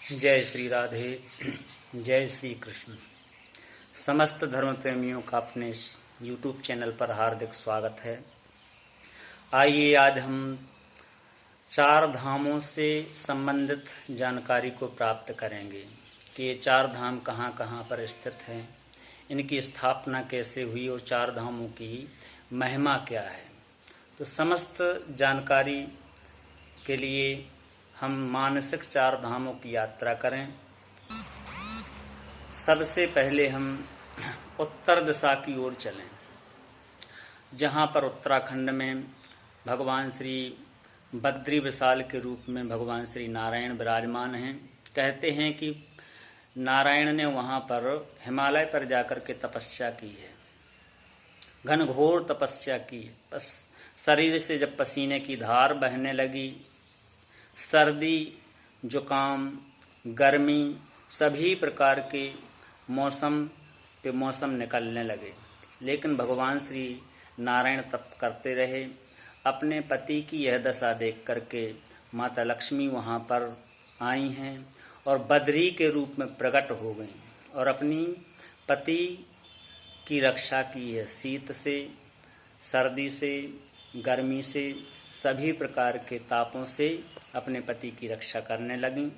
जय श्री राधे, जय श्री कृष्ण। समस्त धर्म प्रेमियों का अपने YouTube चैनल पर हार्दिक स्वागत है। आइए आज हम 4 धामों से संबंधित जानकारी को प्राप्त करेंगे कि ये 4 धाम कहाँ कहाँ पर स्थित हैं, इनकी स्थापना कैसे हुई और 4 धामों की महिमा क्या है। तो समस्त जानकारी के लिए हम मानसिक 4 धामों की यात्रा करें। सबसे पहले हम उत्तर दिशा की ओर चलें, जहाँ पर उत्तराखंड में भगवान श्री बद्री विशाल के रूप में भगवान श्री नारायण विराजमान हैं। कहते हैं कि नारायण ने वहाँ पर हिमालय पर जाकर के तपस्या की है, घनघोर तपस्या की। बस शरीर से जब पसीने की धार बहने लगी, सर्दी, जुकाम, गर्मी, सभी प्रकार के मौसम निकलने लगे, लेकिन भगवान श्री नारायण तप करते रहे। अपने पति की यह दशा देख करके माता लक्ष्मी वहाँ पर आई हैं और बद्री के रूप में प्रकट हो गईं और अपनी पति की रक्षा की है। शीत से, सर्दी से, गर्मी से, सभी प्रकार के तापों से अपने पति की रक्षा करने लगीं।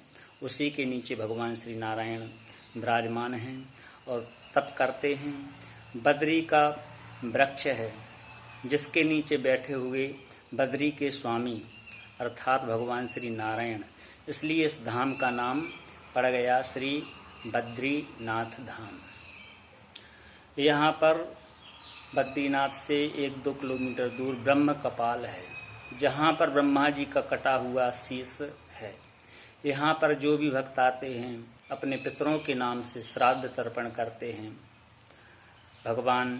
उसी के नीचे भगवान श्री नारायण विराजमान हैं और तप करते हैं। बद्री का वृक्ष है जिसके नीचे बैठे हुए बद्री के स्वामी अर्थात भगवान श्री नारायण, इसलिए इस धाम का नाम पड़ गया श्री बद्रीनाथ धाम। यहाँ पर बद्रीनाथ से 1-2 किलोमीटर दूर ब्रह्म कपाल है, जहाँ पर ब्रह्मा जी का कटा हुआ शीश है। यहाँ पर जो भी भक्त आते हैं अपने पितरों के नाम से श्राद्ध तर्पण करते हैं, भगवान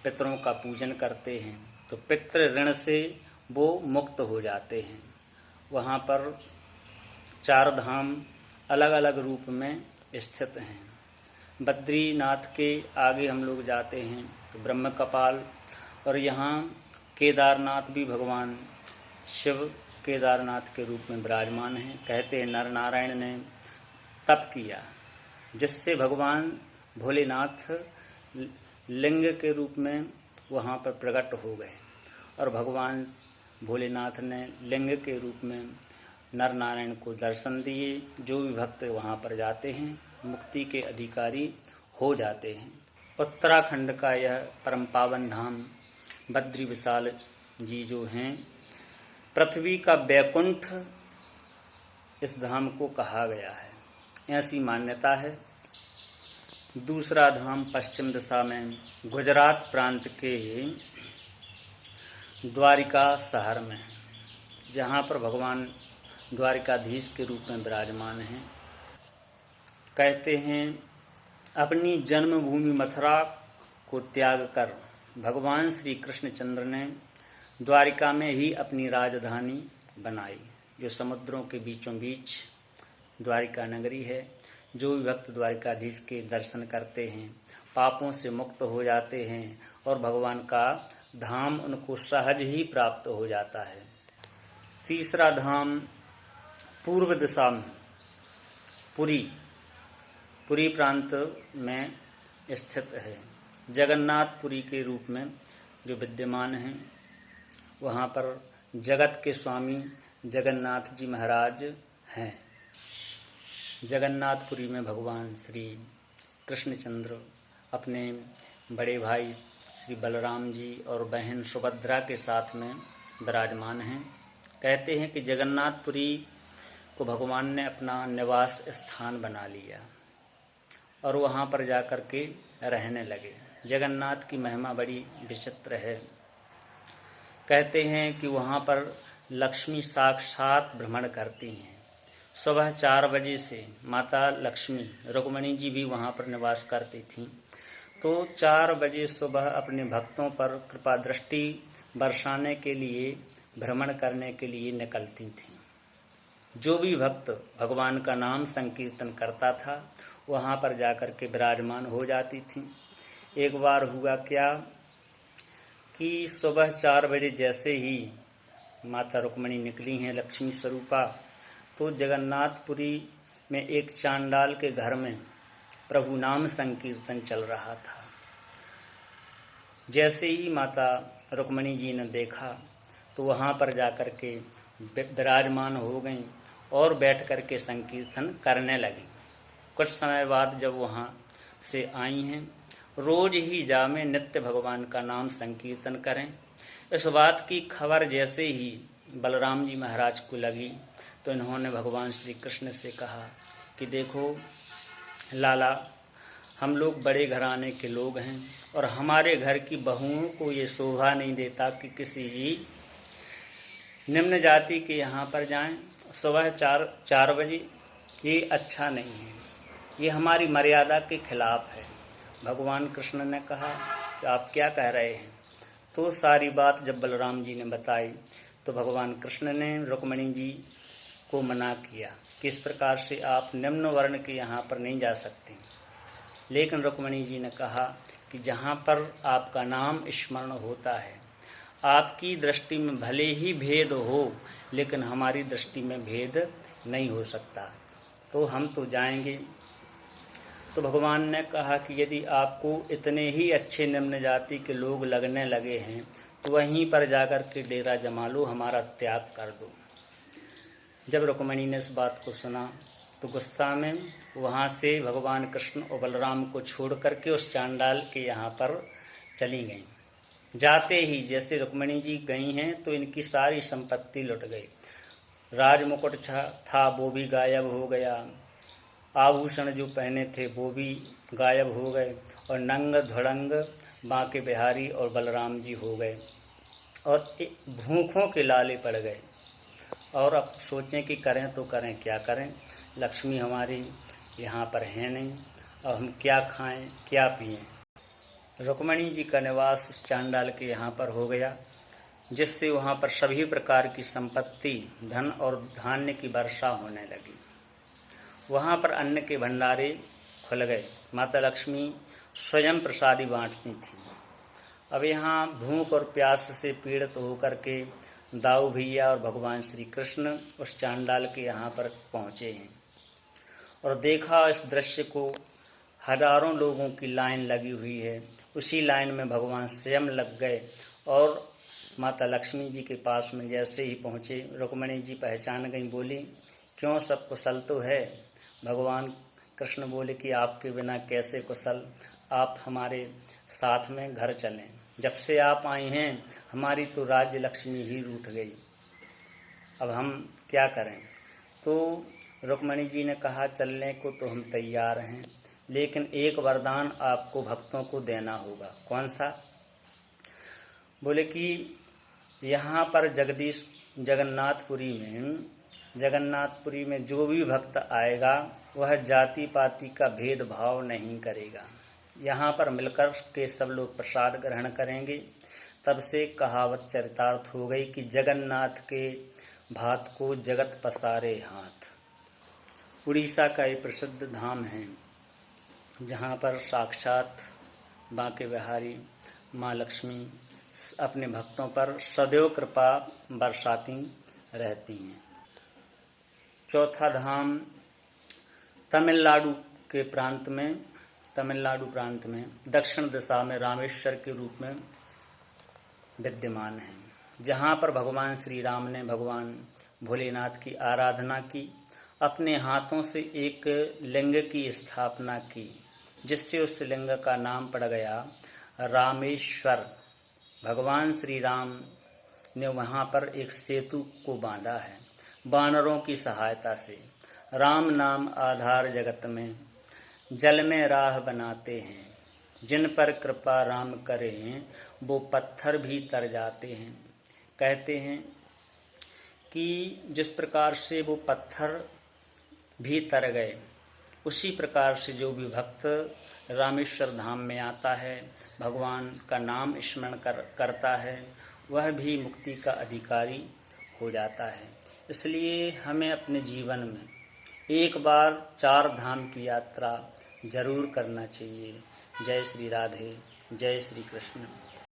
पितरों का पूजन करते हैं, तो पितृ ऋण से वो मुक्त हो जाते हैं। वहाँ पर 4 धाम अलग अलग रूप में स्थित हैं। बद्रीनाथ के आगे हम लोग जाते हैं तो ब्रह्म कपाल, और यहाँ केदारनाथ भी भगवान शिव केदारनाथ के रूप में विराजमान हैं। कहते हैं नर नारायण ने तप किया जिससे भगवान भोलेनाथ लिंग के रूप में वहाँ पर प्रकट हो गए और भगवान भोलेनाथ ने लिंग के रूप में नर नारायण को दर्शन दिए। जो भी भक्त वहाँ पर जाते हैं मुक्ति के अधिकारी हो जाते हैं। उत्तराखंड का यह परम पावन धाम बद्री विशाल जी जो हैं, पृथ्वी का बैकुंठ इस धाम को कहा गया है, ऐसी मान्यता है। दूसरा धाम पश्चिम दिशा में गुजरात प्रांत के द्वारिका शहर में है, जहाँ पर भगवान द्वारिकाधीश के रूप में विराजमान हैं। कहते हैं अपनी जन्मभूमि मथुरा को त्याग कर भगवान श्री कृष्णचंद्र ने द्वारिका में ही अपनी राजधानी बनाई, जो समुद्रों के बीचों बीच द्वारिका नगरी है। जो भी भक्त द्वारिकाधीश के दर्शन करते हैं पापों से मुक्त हो जाते हैं और भगवान का धाम उनको सहज ही प्राप्त हो जाता है। तीसरा धाम पूर्व दिशा में पुरी प्रांत में स्थित है, जगन्नाथपुरी के रूप में जो विद्यमान है। वहाँ पर जगत के स्वामी जगन्नाथ जी महाराज हैं। जगन्नाथपुरी में भगवान श्री कृष्णचंद्र अपने बड़े भाई श्री बलराम जी और बहन सुभद्रा के साथ में विराजमान हैं। कहते हैं कि जगन्नाथपुरी को भगवान ने अपना निवास स्थान बना लिया और वहाँ पर जाकर के रहने लगे। जगन्नाथ की महिमा बड़ी विचित्र है। कहते हैं कि वहाँ पर लक्ष्मी साक्षात भ्रमण करती हैं। सुबह 4 बजे से माता लक्ष्मी रुक्मिणी जी भी वहाँ पर निवास करती थीं, तो 4 बजे सुबह अपने भक्तों पर कृपा दृष्टि बरसाने के लिए भ्रमण करने के लिए निकलती थीं। जो भी भक्त भगवान का नाम संकीर्तन करता था वहाँ पर जाकर के विराजमान हो जाती थीं। एक बार हुआ क्या कि सुबह 4 बजे जैसे ही माता रुक्मिणी निकली हैं लक्ष्मी स्वरूपा, तो जगन्नाथपुरी में एक चांडाल के घर में प्रभु नाम संकीर्तन चल रहा था। जैसे ही माता रुक्मिणी जी ने देखा तो वहाँ पर जाकर के विराजमान हो गईं और बैठ कर के संकीर्तन करने लगी। कुछ समय बाद जब वहाँ से आई हैं, रोज ही जामे नित्य भगवान का नाम संकीर्तन करें। इस बात की खबर जैसे ही बलराम जी महाराज को लगी तो इन्होंने भगवान श्री कृष्ण से कहा कि देखो लाला, हम लोग बड़े घराने के लोग हैं और हमारे घर की बहुओं को ये शोभा नहीं देता कि किसी निम्न जाति के यहाँ पर जाएं सुबह 4 बजे। ये अच्छा नहीं है, ये हमारी मर्यादा के खिलाफ है। भगवान कृष्ण ने कहा कि आप क्या कह रहे हैं। तो सारी बात जब बलराम जी ने बताई तो भगवान कृष्ण ने रुक्मिणी जी को मना किया कि इस प्रकार से आप निम्न वर्ण के यहाँ पर नहीं जा सकते। लेकिन रुक्मिणी जी ने कहा कि जहाँ पर आपका नाम स्मरण होता है, आपकी दृष्टि में भले ही भेद हो लेकिन हमारी दृष्टि में भेद नहीं हो सकता, तो हम तो जाएंगे। तो भगवान ने कहा कि यदि आपको इतने ही अच्छे निम्न जाति के लोग लगने लगे हैं तो वहीं पर जाकर के डेरा जमा लो, हमारा त्याग कर दो। जब रुक्मिणी ने इस बात को सुना तो गुस्सा में वहाँ से भगवान कृष्ण और बलराम को छोड़ करके उस चांडाल के यहाँ पर चली गईं। जाते ही जैसे रुक्मिणी जी गई हैं तो इनकी सारी संपत्ति लुट गई। राजमुकुट था वो भी गायब हो गया, आभूषण जो पहने थे वो भी गायब हो गए और नंग धुड़ंग बांके बिहारी और बलराम जी हो गए और भूखों के लाले पड़ गए। और अब सोचें कि करें तो करें, क्या करें, लक्ष्मी हमारी यहाँ पर है नहीं, अब हम क्या खाएं क्या पिएं। रुक्मिणी जी का निवास उस चांडाल के यहाँ पर हो गया, जिससे वहाँ पर सभी प्रकार की संपत्ति, धन और धान्य की वर्षा होने लगी। वहाँ पर अन्न के भंडारे खुल गए। माता लक्ष्मी स्वयं प्रसादी बांटती थी। अब यहाँ भूख और प्यास से पीड़ित होकर के दाऊ भैया और भगवान श्री कृष्ण उस चांडाल के यहाँ पर पहुँचे हैं और देखा इस दृश्य को। हजारों लोगों की लाइन लगी हुई है। उसी लाइन में भगवान स्वयं लग गए और माता लक्ष्मी जी के पास में जैसे ही पहुँचे, रुक्मिणी जी पहचान गई, बोली क्यों, सब कुशल तो है। भगवान कृष्ण बोले कि आपके बिना कैसे कुशल, आप हमारे साथ में घर चलें। जब से आप आई हैं हमारी तो राज्य लक्ष्मी ही रूठ गई, अब हम क्या करें। तो रुक्मिणी जी ने कहा चलने को तो हम तैयार हैं, लेकिन एक वरदान आपको भक्तों को देना होगा। कौन सा? बोले कि यहाँ पर जगन्नाथपुरी में जो भी भक्त आएगा वह जाति पाति का भेदभाव नहीं करेगा। यहाँ पर मिलकर के सब लोग प्रसाद ग्रहण करेंगे। तब से कहावत चरितार्थ हो गई कि जगन्नाथ के भात को जगत पसारे हाथ। उड़ीसा का ये प्रसिद्ध धाम है जहाँ पर साक्षात बांके बिहारी माँ लक्ष्मी अपने भक्तों पर सदैव कृपा बरसाती रहती हैं। चौथा धाम तमिलनाडु प्रांत में दक्षिण दिशा में रामेश्वर के रूप में विद्यमान है, जहाँ पर भगवान श्री राम ने भगवान भोलेनाथ की आराधना की, अपने हाथों से एक लिंग की स्थापना की, जिससे उस लिंग का नाम पड़ गया रामेश्वर। भगवान श्री राम ने वहाँ पर एक सेतु को बांधा है वानरों की सहायता से। राम नाम आधार जगत में, जल में राह बनाते हैं, जिन पर कृपा राम करें वो पत्थर भी तर जाते हैं। कहते हैं कि जिस प्रकार से वो पत्थर भी तर गए, उसी प्रकार से जो भी भक्त रामेश्वर धाम में आता है, भगवान का नाम स्मरण करता है, वह भी मुक्ति का अधिकारी हो जाता है। इसलिए हमें अपने जीवन में एक बार 4 धाम की यात्रा जरूर करना चाहिए। जय श्री राधे, जय श्री कृष्ण।